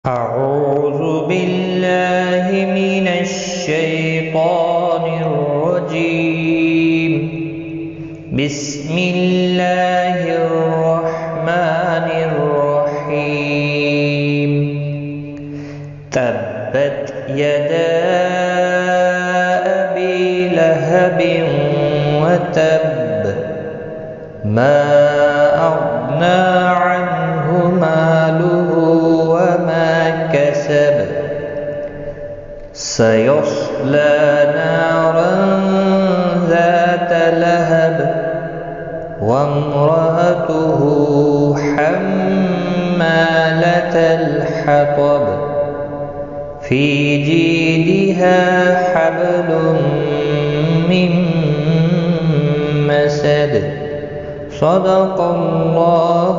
أعوذ بالله من الشيطان الرجيم. بسم الله الرحمن الرحيم. تبت يدا أبي لهب وتب، ما أغنى عنه ماله وما كسب، سيصلى نارا ذات لهب وامرأته حمالة الحطب في جيدها حبل من مسد. صدق الله